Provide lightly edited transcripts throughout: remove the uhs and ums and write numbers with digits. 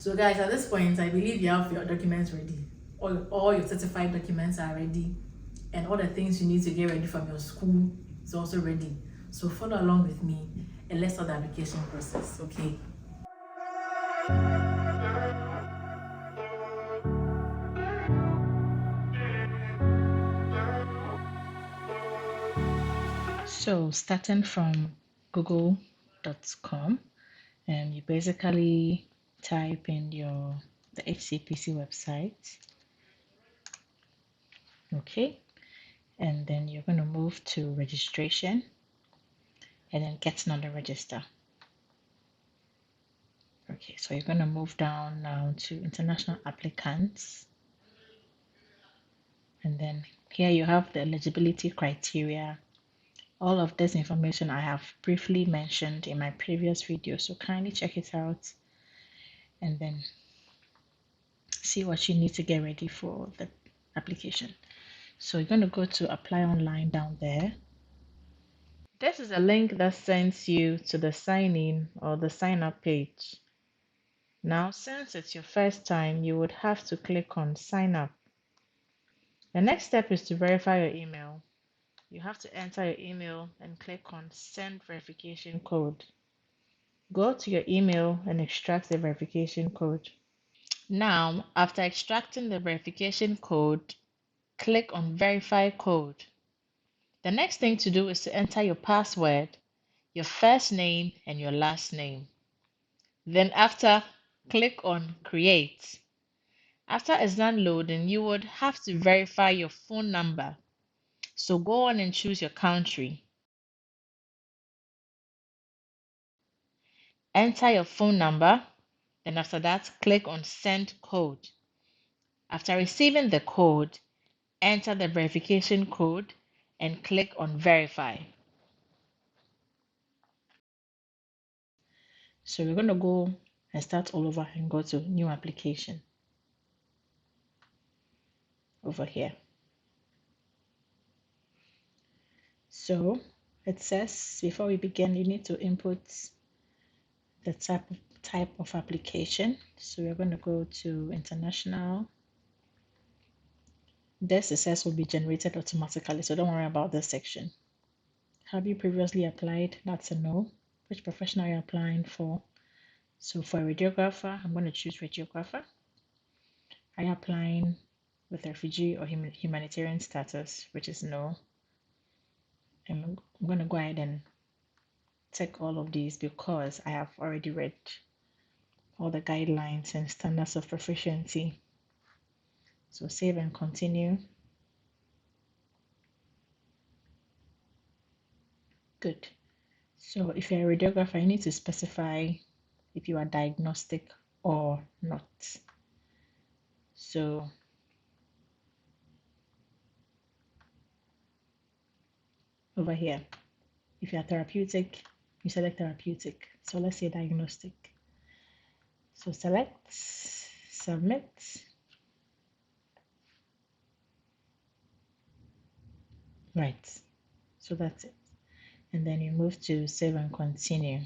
So guys, at this point, I believe you have your documents ready. All your certified documents are ready, and all the things you need to get ready from your school is also ready. So follow along with me and let's start the application process, okay? So starting from google.com, and you basically type in the HCPC website, okay? And then you're going to move to registration and then getting on the register. Okay, so you're going to move down now to international applicants. And then here you have the eligibility criteria. All of this information I have briefly mentioned in my previous video, so kindly check it out and then see what you need to get ready for the application. So you're going to go to apply online down there. This is a link that sends you to the sign in or the sign up page. Now, since it's your first time, you would have to click on sign up. The next step is to verify your email. You have to enter your email and click on send verification code. Go to your email and extract the verification code. Now, after extracting the verification code, click on verify code. The next thing to do is to enter your password, your first name and your last name. Then after, click on create. After it's done loading, you would have to verify your phone number. So go on and choose your country. Enter your phone number. Then after that, click on send code. After receiving the code, enter the verification code and click on verify. So we're going to go and start all over and go to new application over here. So it says before we begin, you need to input the type of application. So we're going to go to international. This, it says, will be generated automatically, so don't worry about this section. Have you previously applied? That's a no. Which profession are you applying for? So for a radiographer, I'm going to choose radiographer. Are you applying with refugee or humanitarian status, which is no. I'm going to go ahead and check all of these because I have already read all the guidelines and standards of proficiency. So save and continue. Good. So if you're a radiographer, you need to specify if you are diagnostic or not. So over here, if you are therapeutic, you select therapeutic. So let's say diagnostic. So select, submit. Right. So that's it. And then you move to save and continue.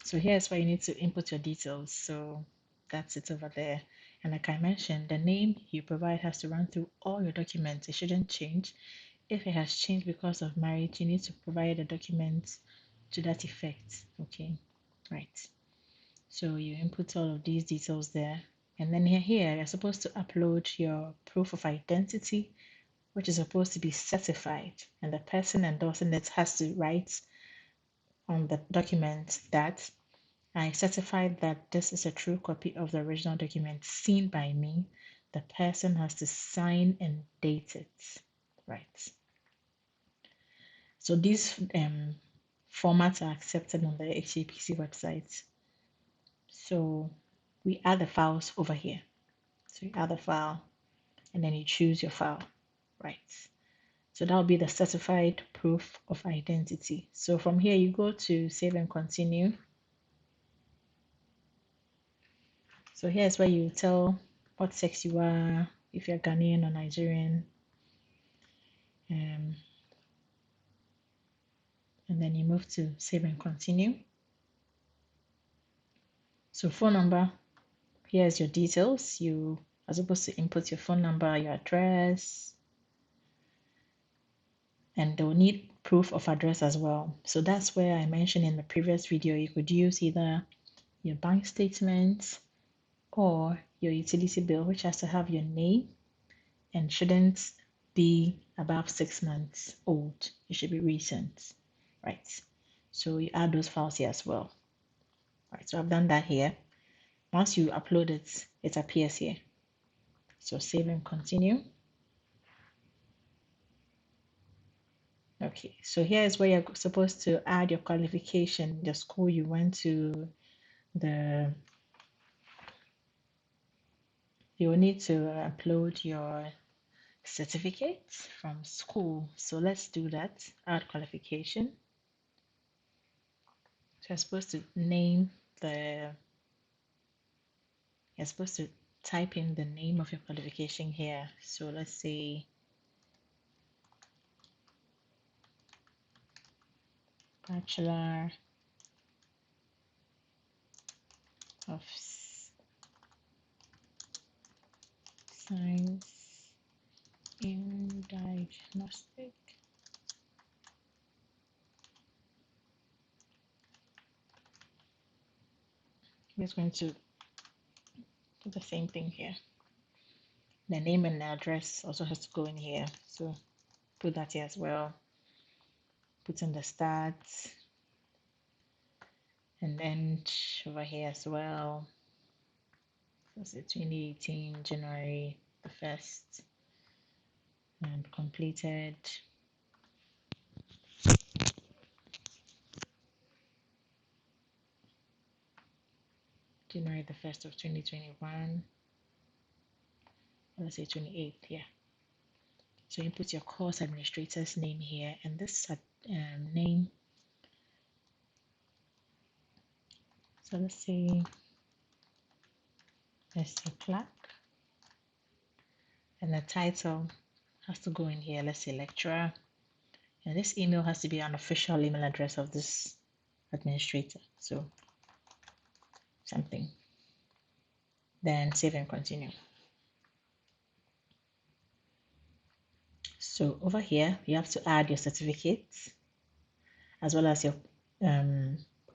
So here's where you need to input your details. So that's it over there. And like I mentioned, the name you provide has to run through all your documents. It shouldn't change. If it has changed because of marriage, you need to provide a document to that effect. Okay, right. So you input all of these details there. And then here you're supposed to upload your proof of identity, which is supposed to be certified. And the person endorsing it has to write on the document that I certify that this is a true copy of the original document seen by me. The person has to sign and date it. Right. So these formats are accepted on the HCPC website. So we add the files over here. So you add the file and then you choose your file. Right. So that'll be the certified proof of identity. So from here you go to save and continue. So here's where you tell what sex you are, if you're Ghanaian or Nigerian. And then you move to save and continue. So phone number, here's your details. You are supposed to input your phone number, your address, and they'll need proof of address as well. So that's where I mentioned in the previous video, you could use either your bank statement or your utility bill, which has to have your name and shouldn't be above 6 months old. It should be recent, right? So you add those files here as well. Right, so I've done that here. Once you upload it, it appears here. So save and continue. Okay, so here is where you're supposed to add your qualification, the school you went to, you will need to upload your certificates from school. So let's do that. Add qualification. So you're supposed to you're supposed to type in the name of your qualification here. So let's say Bachelor of Science in Diagnostic. I'm just going to do the same thing here. The name and the address also has to go in here. So put that here as well. Put in the stats. And then over here as well. So say 2018, January the 1st. And completed January the 1st of 2021. Let's say 28th, yeah. So you put your course administrator's name here, and this name. So let's say Mr. Clark, and the title has to go in here. Let's say lecturer, and this email has to be an official email address of this administrator. So something. Then save and continue. So over here, you have to add your certificates as well as your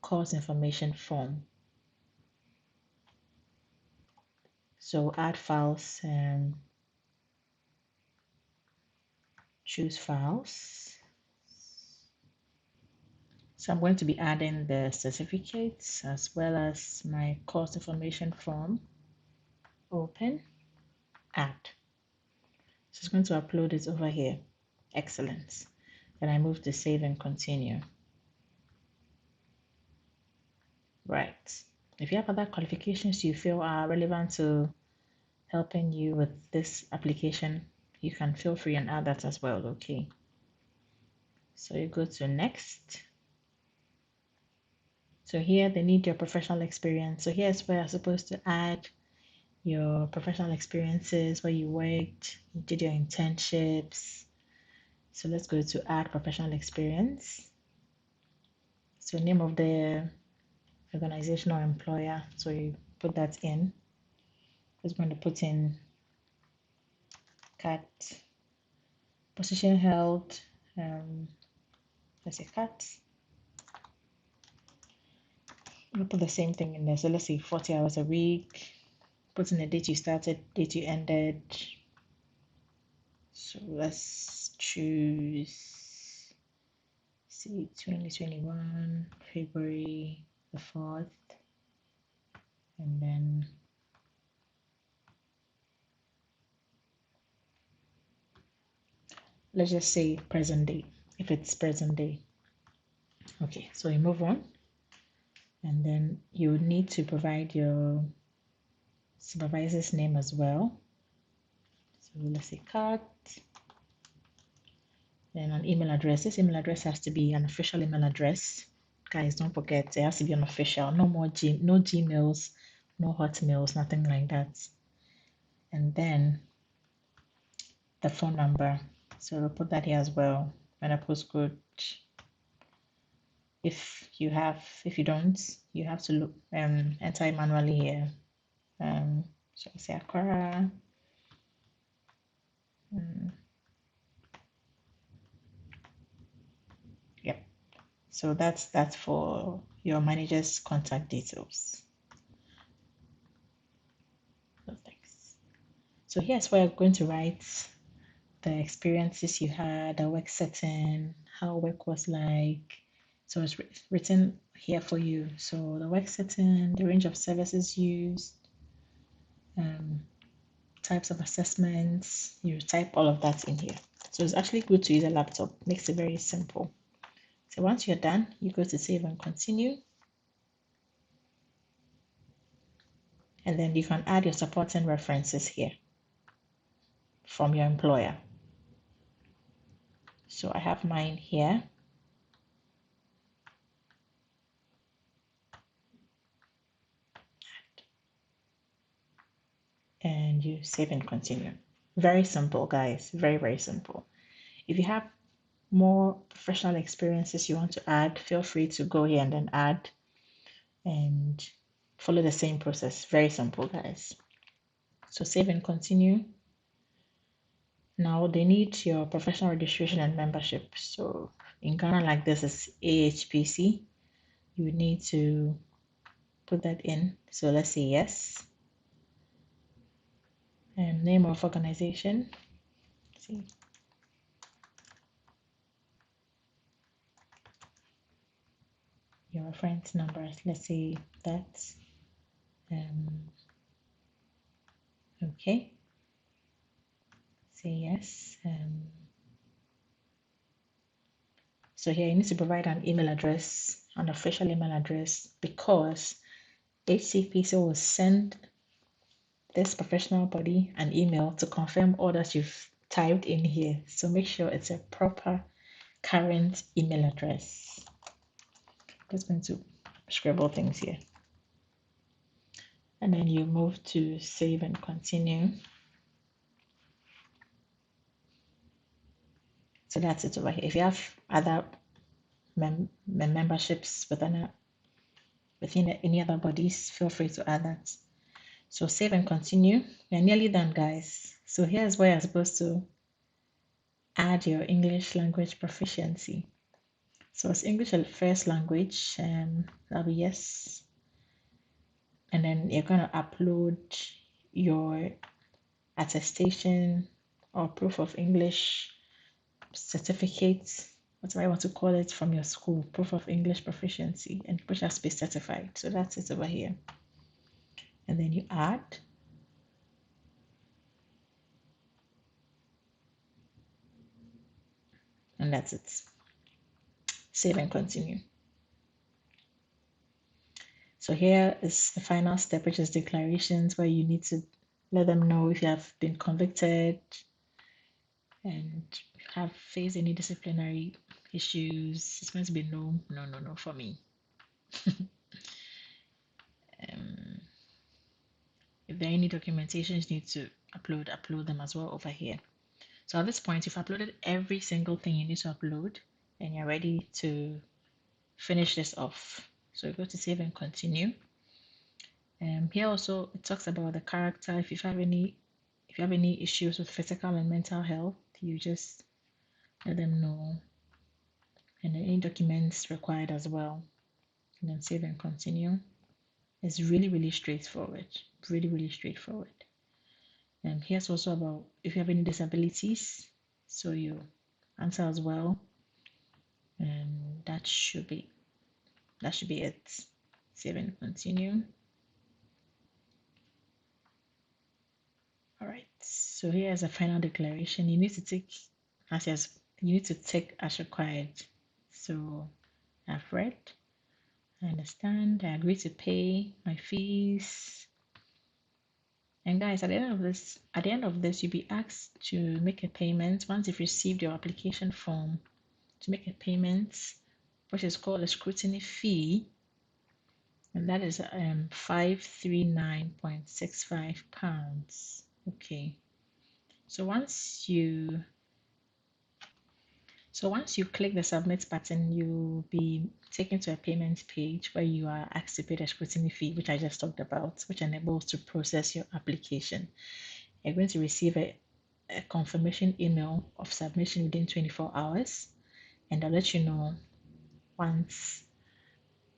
course information form. So add files and choose files. So I'm going to be adding the certificates as well as my course information form. Open, add. So it's going to upload it over here. Excellent. Then I move to save and continue. Right. If you have other qualifications you feel are relevant to helping you with this application, you can feel free and add that as well, okay? So you go to next. So here they need your professional experience. So here's where you're supposed to add your professional experiences, where you worked, you did your internships. So let's go to add professional experience. So name of the organization or employer. So you put that in. Just going to put in CAT, position held, let's say CAT. We'll put the same thing in there. So let's say 40 hours a week. Put in the date you started, date you ended. So let's choose, see, 2021, February the 4th. And then let's just say present day, if it's present day. Okay, so you move on. And then you need to provide your supervisor's name as well. So let's say cut. Then an email address. This email address has to be an official email address. Guys, don't forget, it has to be an official. No more no Gmails, no Hotmails, nothing like that. And then the phone number. So we'll put that here as well. And a postcode. If you don't, you have to look enter it manually here. So I say Accra. Yep. So that's for your manager's contact details. So thanks. So here's where you're going to write the experiences you had, the work setting, how work was like. So it's written here for you. So the work setting, the range of services used, types of assessments, you type all of that in here. So it's actually good to use a laptop, makes it very simple. So once you're done, you go to save and continue. And then you can add your supporting references here from your employer. So I have mine here. And you save and continue. Very simple, guys. Very, very simple. If you have more professional experiences you want to add, feel free to go here and then add and follow the same process. Very simple, guys. So save and continue. Now they need your professional registration and membership. So in Ghana, like this is AHPC. You would need to put that in. So let's say yes. And name of organization. See. Your reference numbers. Let's say that. Okay. Say yes. So here you need to provide an email address, an official email address, because HCPC will send this professional body an email to confirm all that you've typed in here. So make sure it's a proper current email address. I'm just going to scribble things here. And then you move to save and continue. So that's it over here. If you have other memberships within any other bodies, feel free to add that. So save and continue. We're nearly done, guys. So here's where you're supposed to add your English language proficiency. So it's English as first language, that'll be yes. And then you're going to upload your attestation or proof of English certificate, whatever I want to call it, from your school, proof of English proficiency, and which has to be certified. So that's it over here. And then you add. And that's it. Save and continue. So here is the final step, which is declarations, where you need to let them know if you have been convicted and have faced any disciplinary issues. It's going to be no for me. If there are any documentations you need to upload them as well over here. So at this point, you've uploaded every single thing you need to upload, and you're ready to finish this off. So you go to save and continue. Here also it talks about the character. If you have any issues with physical and mental health, you just let them know, and then any documents required as well. And then save and continue. It's really straightforward. Really straightforward. And here's also about if you have any disabilities, so you answer as well. And that should be it. Save and continue. All right, so here's a final declaration. You need to take as required. So I've read, I understand, I agree to pay my fees. And guys, at the end of this, you'll be asked to make a payment once you've received your application form, to make a payment, which is called a scrutiny fee, and that is £539.65. Okay. So So once you click the submit button, you'll be taken to a payment page where you are asked to pay the scrutiny fee, which I just talked about, which enables to process your application. You're going to receive a confirmation email of submission within 24 hours, and I'll let you know once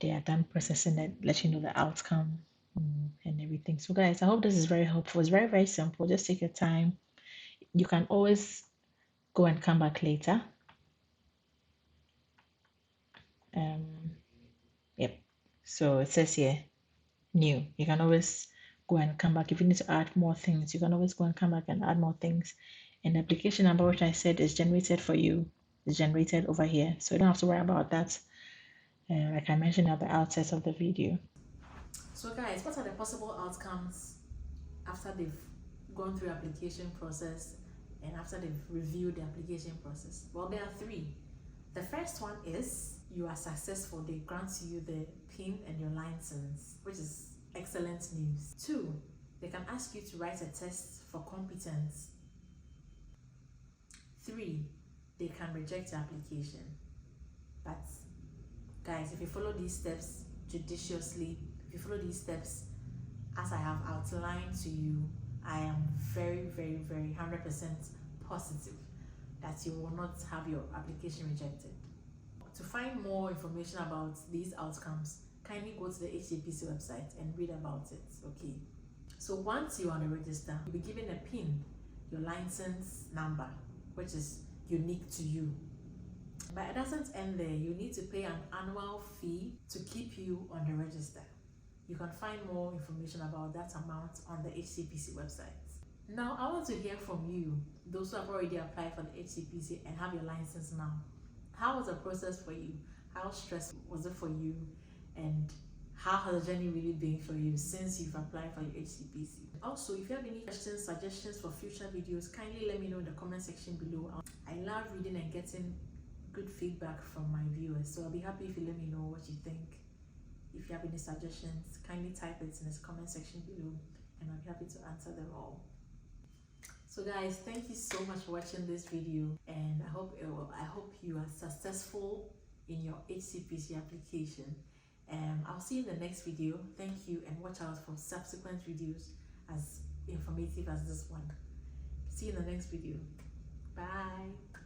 they are done processing it, let you know the outcome and everything. So guys, I hope this is very helpful. It's very, very simple. Just take your time. You can always go and come back later. Yep. So it says here, new. You can always go and come back. If you need to add more things, you can always go and come back and add more things. And the application number, which I said is generated for you, is generated over here. So you don't have to worry about that. Like I mentioned at the outset of the video. So guys, what are the possible outcomes after they've gone through application process and after they've reviewed the application process? Well, there are three. The first one is you are successful. They grant you the PIN and your license, which is excellent news. Two, they can ask you to write a test for competence. Three, they can reject your application. But guys, if you follow these steps judiciously, if you follow these steps as I have outlined to you, I am very, very, very 100% positive that you will not have your application rejected. To find more information about these outcomes, kindly go to the HCPC website and read about it, okay? So once you are on the register, you'll be given a PIN, your license number, which is unique to you. But it doesn't end there. You need to pay an annual fee to keep you on the register. You can find more information about that amount on the HCPC website. Now, I want to hear from you, those who have already applied for the HCPC and have your license now. How was the process for you? How stressful was it for you? And how has the journey really been for you since you've applied for your HCPC? Also, if you have any questions, suggestions for future videos, kindly let me know in the comment section below. I love reading and getting good feedback from my viewers, so I'll be happy if you let me know what you think. If you have any suggestions, kindly type it in the comment section below and I'll be happy to answer them all. So guys, thank you so much for watching this video, and I hope you are successful in your HCPC application. I'll see you in the next video. Thank you, and watch out for subsequent videos as informative as this one. See you in the next video. Bye.